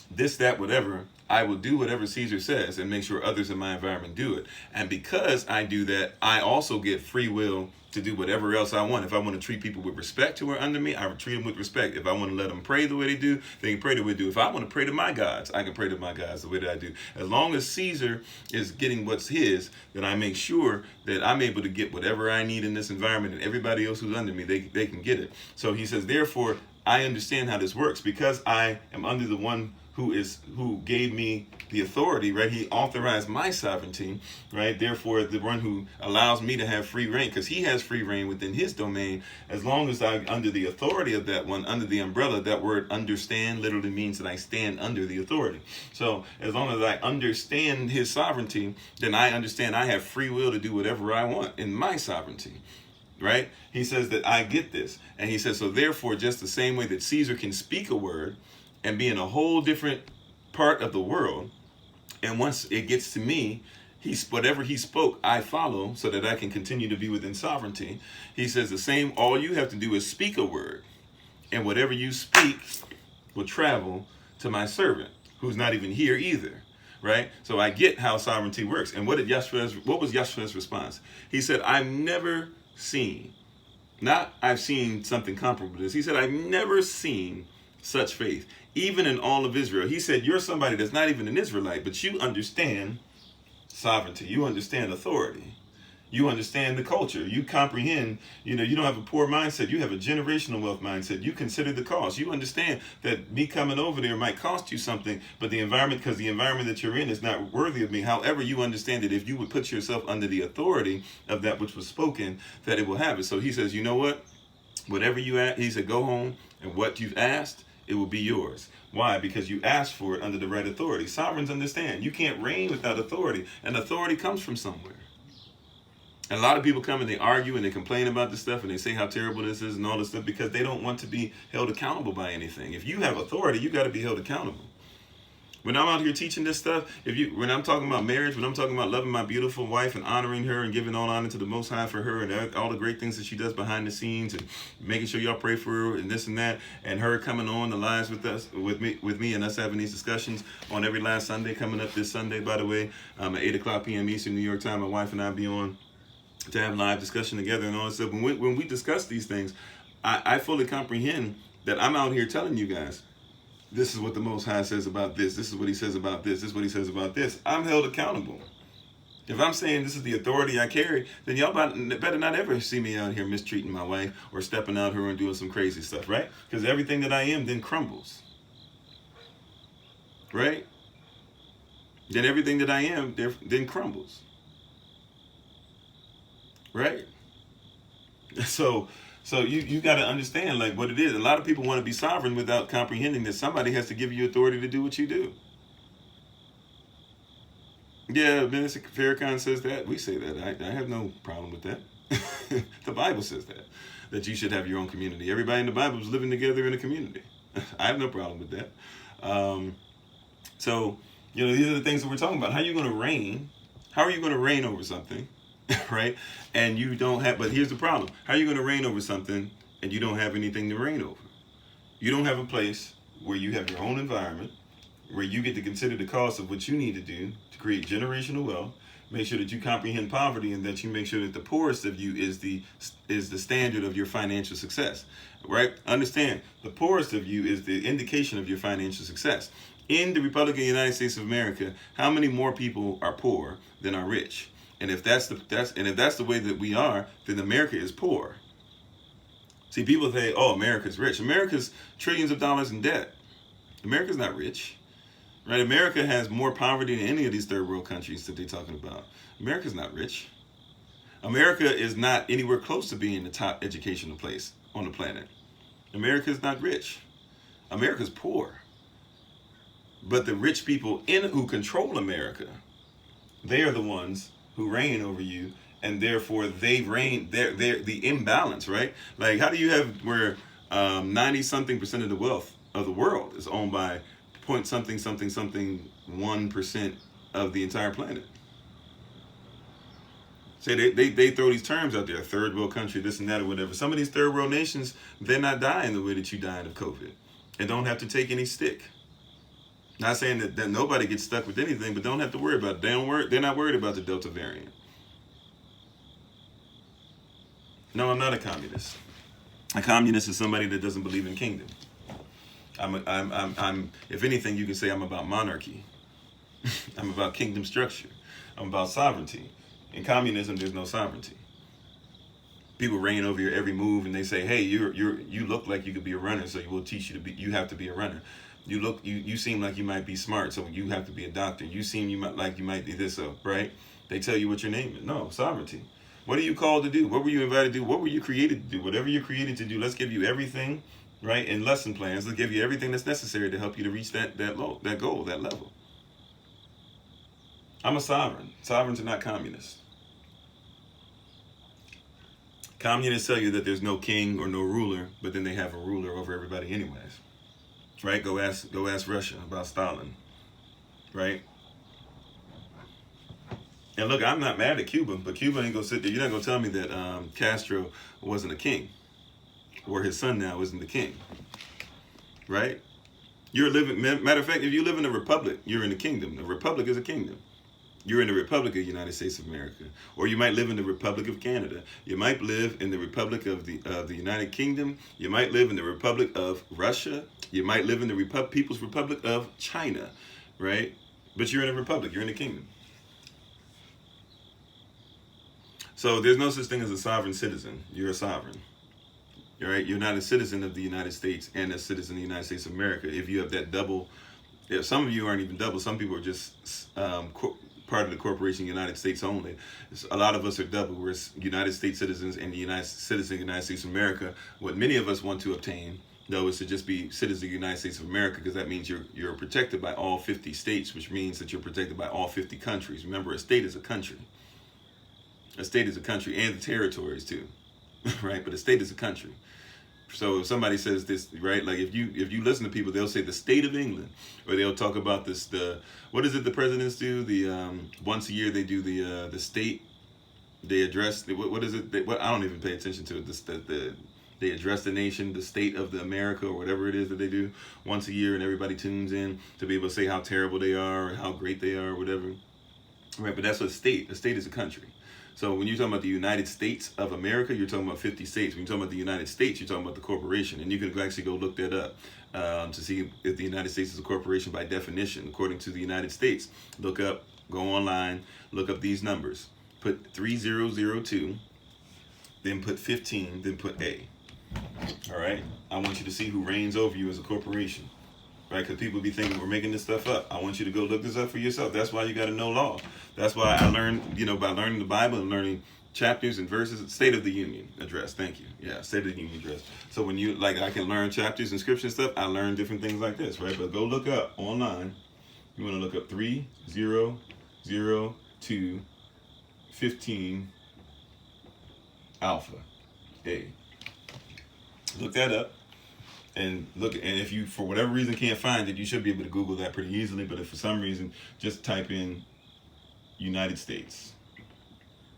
this, that, whatever, I will do whatever Caesar says and make sure others in my environment do it. And because I do that, I also get free will to do whatever else I want. If I want to treat people with respect who are under me, I will treat them with respect. If I want to let them pray the way they do, they can pray the way they do. If I want to pray to my gods, I can pray to my gods the way that I do. As long as Caesar is getting what's his, then I make sure that I'm able to get whatever I need in this environment, and everybody else who's under me, they can get it. So he says, therefore, I understand how this works because I am under the one who gave me the authority, right? He authorized my sovereignty, right? Therefore, the one who allows me to have free reign, because he has free reign within his domain, as long as I'm under the authority of that one, under the umbrella. That word understand literally means that I stand under the authority. So as long as I understand his sovereignty, then I understand I have free will to do whatever I want in my sovereignty. Right? He says that I get this. And he says, so therefore, just the same way that Caesar can speak a word and be in a whole different part of the world, and once it gets to me, whatever he spoke, I follow so that I can continue to be within sovereignty. He says the same, all you have to do is speak a word, and whatever you speak will travel to my servant, who's not even here either. Right? So I get how sovereignty works. And what was Yeshua's response? He said, I've never seen, not I've seen something comparable to this. He said, I've never seen such faith, even in all of Israel. He said, you're somebody that's not even an Israelite, but you understand sovereignty. You understand authority. You understand the culture. You comprehend, you don't have a poor mindset. You have a generational wealth mindset. You consider the cost. You understand that me coming over there might cost you something, but because the environment that you're in is not worthy of me. However, you understand that if you would put yourself under the authority of that which was spoken, that it will happen. So he says, you know what? Whatever you ask, he said, go home, and what you've asked, it will be yours. Why? Because you asked for it under the right authority. Sovereigns understand you can't reign without authority, and authority comes from somewhere. And a lot of people come and they argue and they complain about this stuff and they say how terrible this is and all this stuff because they don't want to be held accountable by anything. If you have authority, you got to be held accountable. When I'm out here teaching this stuff, when I'm talking about marriage, when I'm talking about loving my beautiful wife and honoring her and giving all honor to the Most High for her and all the great things that she does behind the scenes and making sure y'all pray for her and this and that, and her coming on the lives with me and us having these discussions on every last Sunday, coming up this Sunday, by the way, at 8 o'clock p.m. Eastern New York time, my wife and I be on to have live discussion together and all that stuff. When we discuss these things, I fully comprehend that I'm out here telling you guys, this is what the Most High says about this. This is what he says about this. This is what he says about this. I'm held accountable. If I'm saying this is the authority I carry, then y'all better not ever see me out here mistreating my wife or stepping out here and doing some crazy stuff, right? Because everything that I am then crumbles. Right? Then everything that I am then crumbles. Right? So you got to understand like what it is. A lot of people want to be sovereign without comprehending that somebody has to give you authority to do what you do. Yeah, Minister Farrakhan says that. We say that. I have no problem with that. The Bible says that you should have your own community. Everybody in the Bible is living together in a community. I have no problem with that. So these are the things that we're talking about. How are you going to reign? How are you going to reign over something? Right? And you don't have, but here's the problem. How are you going to reign over something and you don't have anything to reign over? You don't have a place where you have your own environment, where you get to consider the cost of what you need to do to create generational wealth, Make sure that you comprehend poverty, and that you make sure that the poorest of you is the standard of your financial success. Right? Understand, the poorest of you is the indication of your financial success. In the Republic of the United States of America, how many more people are poor than are rich? And if that's the way that we are, then America is poor. See, people say, "Oh, America's rich." America's trillions of dollars in debt. America's not rich, right? America has more poverty than any of these third world countries that they're talking about. America's not rich. America is not anywhere close to being the top educational place on the planet. America's not rich. America's poor. But the rich people who control America, they are the ones who reign over you, and therefore they reign. They're the imbalance, right? Like, how do you have where 90-something% of the wealth of the world is owned by point something 1% of the entire planet? Say they throw these terms out there, third world country, this and that or whatever. Some of these third world nations, they're not dying the way that you died of COVID, and don't have to take any stick. Not saying that nobody gets stuck with anything, but don't have to worry about it. They're not worried about the Delta variant. No, I'm not a communist. A communist is somebody that doesn't believe in kingdom. I'm if anything, you can say I'm about monarchy. I'm about kingdom structure. I'm about sovereignty. In communism, there's no sovereignty. People reign over your every move, and they say, "Hey, you look like you could be a runner, so we'll teach you to be. You have to be a runner. You seem like you might be smart, so you have to be a doctor. You seem you might be this, so right." They tell you what your name is. No, sovereignty. What are you called to do? What were you invited to do? What were you created to do? Whatever you're created to do, let's give you everything, right? In lesson plans, let's give you everything that's necessary to help you to reach that goal, that level. I'm a sovereign. Sovereigns are not communists. Communists tell you that there's no king or no ruler, but then they have a ruler over everybody anyways. Right? Go ask Russia about Stalin. Right? And look, I'm not mad at Cuba, but Cuba ain't gonna sit there. You're not gonna tell me that Castro wasn't a king, or his son now isn't the king. Right? Matter of fact, if you live in a republic, you're in a kingdom. A republic is a kingdom. You're in the Republic of the United States of America, or you might live in the Republic of Canada. You might live in the Republic of the United Kingdom. You might live in the Republic of Russia. You might live in the People's Republic of China, right? But you're in a republic. You're in a kingdom. So there's no such thing as a sovereign citizen. You're a sovereign. All right? You're not a citizen of the United States and a citizen of the United States of America. If you have that double, some of you aren't even double. Some people are just part of the corporation United States only. A lot of us are double. We're United States citizens and the United States of America. What many of us want to obtain, though, is to just be citizens of the United States of America, because that means you're protected by all 50 states, which means that you're protected by all 50 countries. Remember, a state is a country. A state is a country, and the territories too, right? But a state is a country. So if somebody says this, right, like if you listen to people, they'll say the state of England, or they'll talk about this. What is it the presidents do? Once a year they do the state. They address what is it? I don't even pay attention to it. They address the nation, the state of the America, or whatever it is that they do once a year, and everybody tunes in to be able to say how terrible they are or how great they are or whatever. Right, but that's what a state. A state is a country. So when you're talking about the United States of America, you're talking about 50 states. When you're talking about the United States, you're talking about the corporation. And you can actually go look that up to see if the United States is a corporation by definition. According to the United States, go online, look up these numbers. Put 3002, then put 15, then put A. All right? I want you to see who reigns over you as a corporation. Right? Because people be thinking we're making this stuff up. I want you to go look this up for yourself. That's why you got to know law. That's why I learned, by learning the Bible and learning chapters and verses. State of the Union address. Thank you. Yeah, State of the Union address. So when I can learn chapters and scripture and stuff, I learn different things like this, right? But go look up online. You want to look up 3002 15 Alpha A. Look that up. And if you, for whatever reason, can't find it, you should be able to Google that pretty easily. But if for some reason, just type in United States,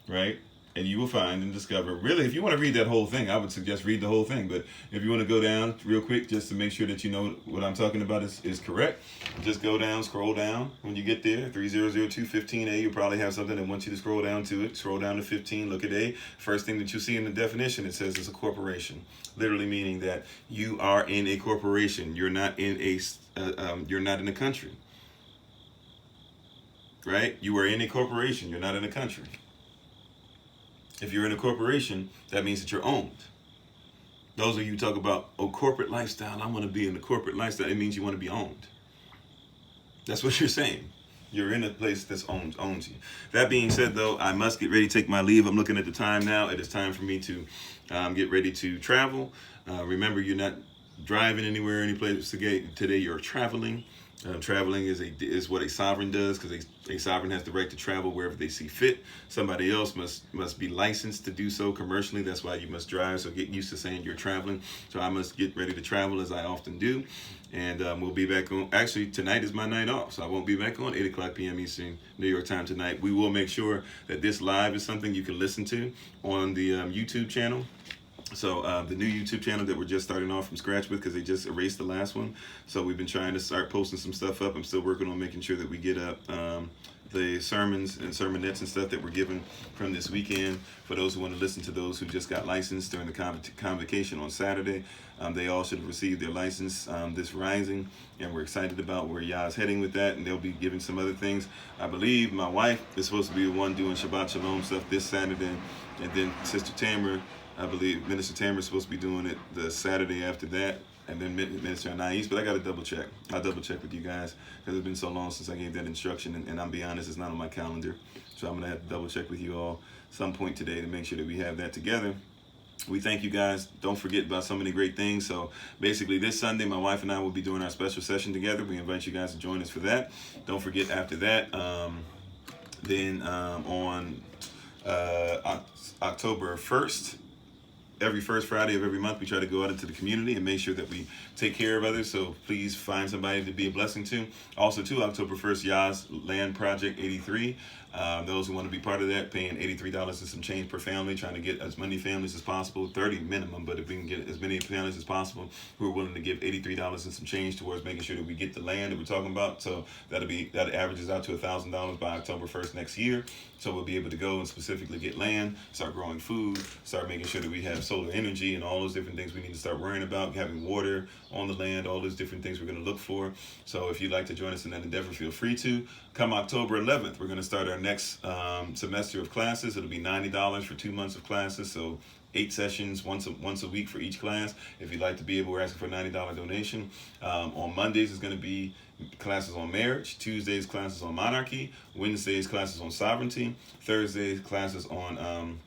right? and you will find and discover. Really, if you want to read that whole thing, I would suggest read the whole thing. But if you want to go down real quick, just to make sure that you know what I'm talking about is correct, just go down, scroll down. When you get there, 300215A, you'll probably have something that wants you to scroll down to it. Scroll down to 15, look at A. First thing that you see in the definition, it says it's a corporation. Literally meaning that you are in a corporation. You're not in you're not in a country. Right? You are in a corporation. You're not in a country. If you're in a corporation, that means that you're owned. Those of you who talk about, oh, corporate lifestyle, I want to be in the corporate lifestyle. It means you want to be owned. That's what you're saying. You're in a place that's owns you. That being said, though, I must get ready to take my leave. I'm looking at the time now. It is time for me to get ready to travel. Remember, you're not driving anywhere, any place today. You're traveling. Traveling is what a sovereign does, because a sovereign has the right to travel wherever they see fit. Somebody else must be licensed to do so commercially. That's why you must drive. So get used to saying you're traveling. So I must get ready to travel, as I often do. And we'll be back on. Actually, tonight is my night off, so I won't be back on 8 o'clock p.m. Eastern New York time tonight. We will make sure that this live is something you can listen to on the YouTube channel. So the new YouTube channel that we're just starting off from scratch with, because they just erased the last one. So we've been trying to start posting some stuff up. I'm still working on making sure that we get up the sermons and sermonettes and stuff that were given from this weekend. For those who want to listen to those who just got licensed during the convocation on Saturday, they all should have received their license this rising. And we're excited about where Yah's heading with that. And they'll be giving some other things. I believe my wife is supposed to be the one doing Shabbat Shalom stuff this Saturday. And then Sister Tamara, I believe Minister Tamara is supposed to be doing it the Saturday after that, and then Minister Anais, but I got to double check. I'll double check with you guys, because it's been so long since I gave that instruction, and I'll be honest, it's not on my calendar. So I'm going to have to double check with you all some point today to make sure that we have that together. We thank you guys. Don't forget about so many great things. So basically this Sunday, my wife and I will be doing our special session together. We invite you guys to join us for that. Don't forget after that, then on October 1st, every first Friday of every month, we try to go out into the community and make sure that we take care of others. So please find somebody to be a blessing to. Also, too, October 1st, Yah's Land Project 83. Those who want to be part of that, paying $83 and some change per family, trying to get as many families as possible, 30 minimum, but if we can get as many families as possible who are willing to give $83 and some change towards making sure that we get the land that we're talking about. So that averages out to $1,000 by October 1st next year. So we'll be able to go and specifically get land, start growing food, start making sure that we have solar energy and all those different things we need to start worrying about, having water on the land, all those different things we're going to look for. So if you'd like to join us in that endeavor, feel free to. Come October 11th, we're going to start our next semester of classes. It'll be $90 for 2 months of classes. So 8 sessions once a week for each class. If you'd like to be able, we're asking for a $90 donation. On Mondays, it's going to be classes on marriage. Tuesdays, classes on monarchy. Wednesdays, classes on sovereignty. Thursdays, classes on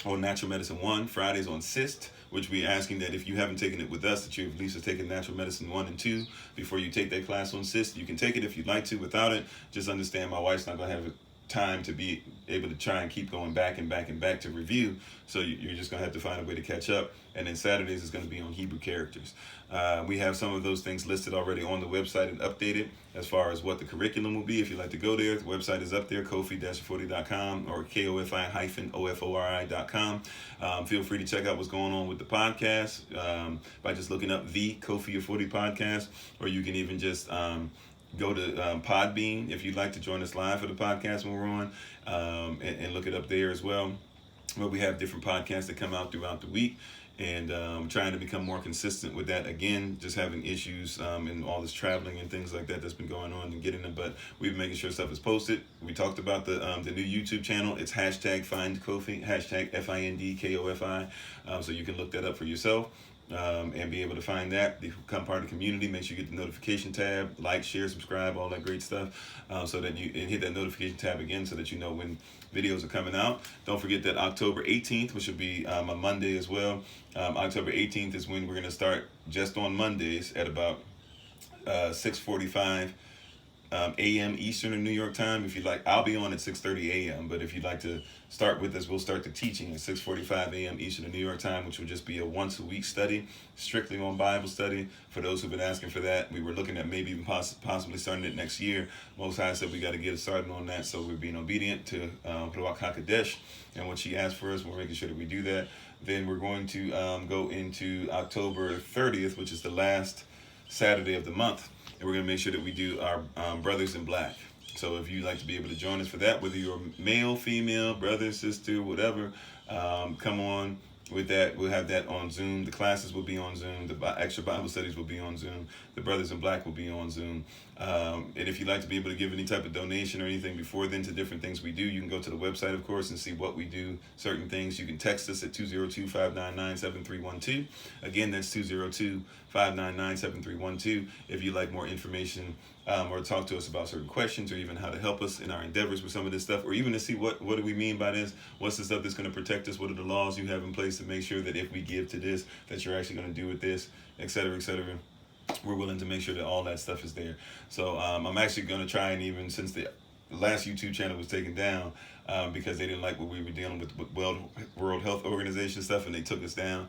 Natural Medicine 1. Fridays on cyst, which we're asking that if you haven't taken it with us, that you at least have taken Natural Medicine 1 and 2 before you take that class on cyst. You can take it if you'd like to. Without it, just understand my wife's not going to have time to be able to try and keep going back and back and back to review. So you're just going to have to find a way to catch up. And then Saturdays is going to be on Hebrew characters. We have some of those things listed already on the website and updated as far as what the curriculum will be. If you'd like to go there, the website is up there, kofi-40.com or kofi-ofori.com. Feel free to check out what's going on with the podcast by just looking up the Kofi of 40 podcast, or you can even just go to Podbean if you'd like to join us live for the podcast when we're on, and look it up there as well. But we have different podcasts that come out throughout the week, and trying to become more consistent with that. Again, just having issues and all this traveling and things like that that's been going on and getting them, but we've been making sure stuff is posted. We talked about the new YouTube channel. It's hashtag Find Kofi, hashtag FINDKOFI, so you can look that up for yourself. And be able to find that, become part of the community. Make sure you get the notification tab, like, share, subscribe, all that great stuff, so that you hit that notification tab again, so that you know when videos are coming out. Don't forget that October 18th, which will be a Monday as well. October 18th is when we're going to start just on Mondays at about 6:45 a.m. Eastern in New York time. If you'd like, I'll be on at 6:30 a.m. But if you'd like to start with us, we'll start the teaching at 6:45 a.m. Eastern in New York time, which will just be a once-a-week study, strictly on Bible study. For those who've been asking for that, we were looking at maybe even possibly starting it next year. Most High said we got to get started on that, so we're being obedient to Ruach HaKodesh and what she asked for us. We're making sure that we do that. Then we're going to go into October 30th, which is the last Saturday of the month, and we're going to make sure that we do our Brothers in Black. So if you'd like to be able to join us for that, whether you're male, female, brother, sister, whatever, come on with that. We'll have that on Zoom. The classes will be on Zoom. The extra Bible studies will be on Zoom. The Brothers in Black will be on Zoom. And if you'd like to be able to give any type of donation or anything before then to different things we do, you can go to the website, of course, and see what we do, certain things. You can text us at 202-599-7312. Again, that's 202-599-7312 if you'd like more information or talk to us about certain questions, or even how to help us in our endeavors with some of this stuff, or even to see what do we mean by this, what's the stuff that's going to protect us, what are the laws you have in place to make sure that if we give to this, that you're actually going to do with this, etc., etc. We're willing to make sure that all that stuff is there. So I'm actually going to try, and even since the last YouTube channel was taken down because they didn't like what we were dealing with World Health Organization stuff, and they took us down,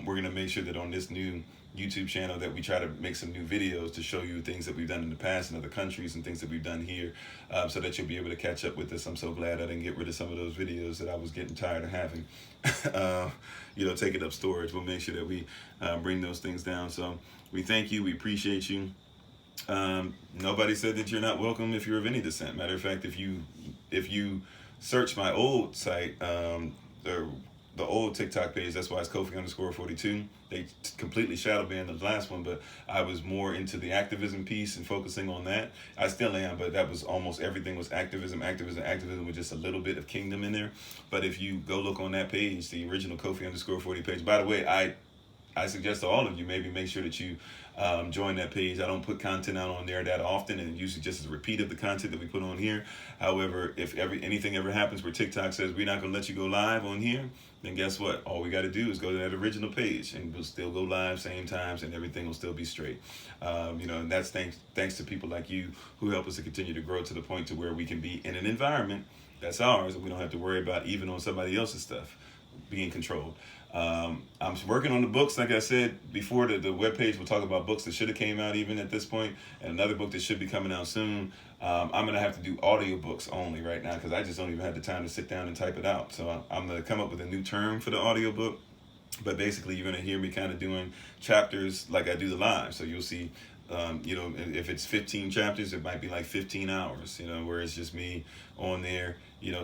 we're going to make sure that on this new YouTube channel that we try to make some new videos to show you things that we've done in the past in other countries and things that we've done here, so that you'll be able to catch up with us. I'm so glad I didn't get rid of some of those videos that I was getting tired of having, taking up storage. We'll make sure that we bring those things down. So we thank you. We appreciate you. Nobody said that you're not welcome if you're of any descent. Matter of fact, if you search my old site, the old TikTok page, that's why it's Kofi_42. They completely shadow banned the last one, but I was more into the activism piece and focusing on that. I still am, but that was almost everything was activism with just a little bit of kingdom in there. But if you go look on that page, the original Kofi_40 page, by the way, I suggest to all of you, maybe make sure that you join that page. I don't put content out on there that often, and usually just as a repeat of the content that we put on here. However, if anything ever happens where TikTok says we're not going to let you go live on here, then guess what? All we got to do is go to that original page, and we'll still go live same times, and everything will still be straight. And that's thanks to people like you who help us to continue to grow to the point to where we can be in an environment that's ours, and we don't have to worry about even on somebody else's stuff being controlled. I'm working on the books. Like I said before, the webpage will talk about books that should have came out even at this point, and another book that should be coming out soon. I'm going to have to do audiobooks only right now because I just don't even have the time to sit down and type it out. So I'm going to come up with a new term for the audiobook. But basically, you're going to hear me kind of doing chapters like I do the live. So you'll see, if it's 15 chapters, it might be like 15 hours, where it's just me on there,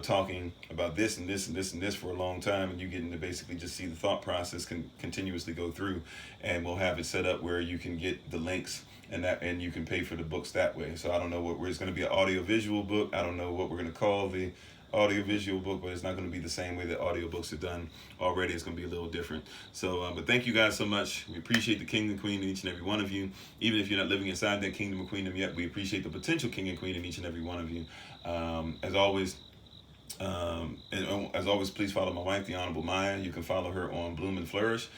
talking about this and this and this and this for a long time, and you getting to basically just see the thought process continuously go through. And we'll have it set up where you can get the links and you can pay for the books that way. So I don't know where it's going to be an audio-visual book. I don't know what we're going to call the audio-visual book, but it's not going to be the same way that audiobooks are done already. It's going to be a little different. So, but thank you guys so much. We appreciate the King and Queen in each and every one of you. Even if you're not living inside that kingdom or queendom yet, we appreciate the potential King and Queen in each and every one of you. As always, please follow my wife, the Honorable Maya. You can follow her on Bloom and Flourish,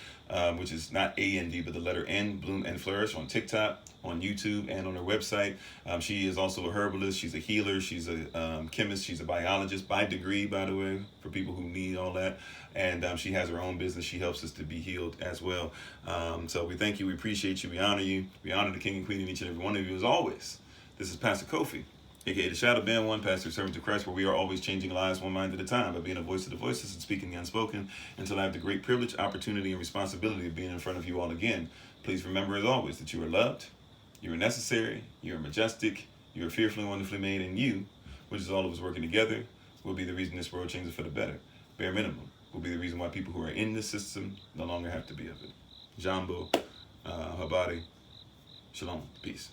which is not A-N-D, but the letter N, Bloom and Flourish, on TikTok, on YouTube, and on her website. She is also a herbalist. She's a healer. She's a chemist. She's a biologist by degree, by the way, for people who need all that. And she has her own business. She helps us to be healed as well. So we thank you. We appreciate you. We honor you. We honor the King and Queen in each and every one of you as always. This is Pastor Kofi, aka the Shadow Band One, Pastor, Servant to Christ, where we are always changing lives one mind at a time by being a voice to the voiceless and speaking the unspoken, until I have the great privilege, opportunity, and responsibility of being in front of you all again. Please remember, as always, that you are loved, you are necessary, you are majestic, you are fearfully and wonderfully made, and you, which is all of us working together, will be the reason this world changes for the better. Bare minimum will be the reason why people who are in this system no longer have to be of it. Jambo, Habari, Shalom, peace.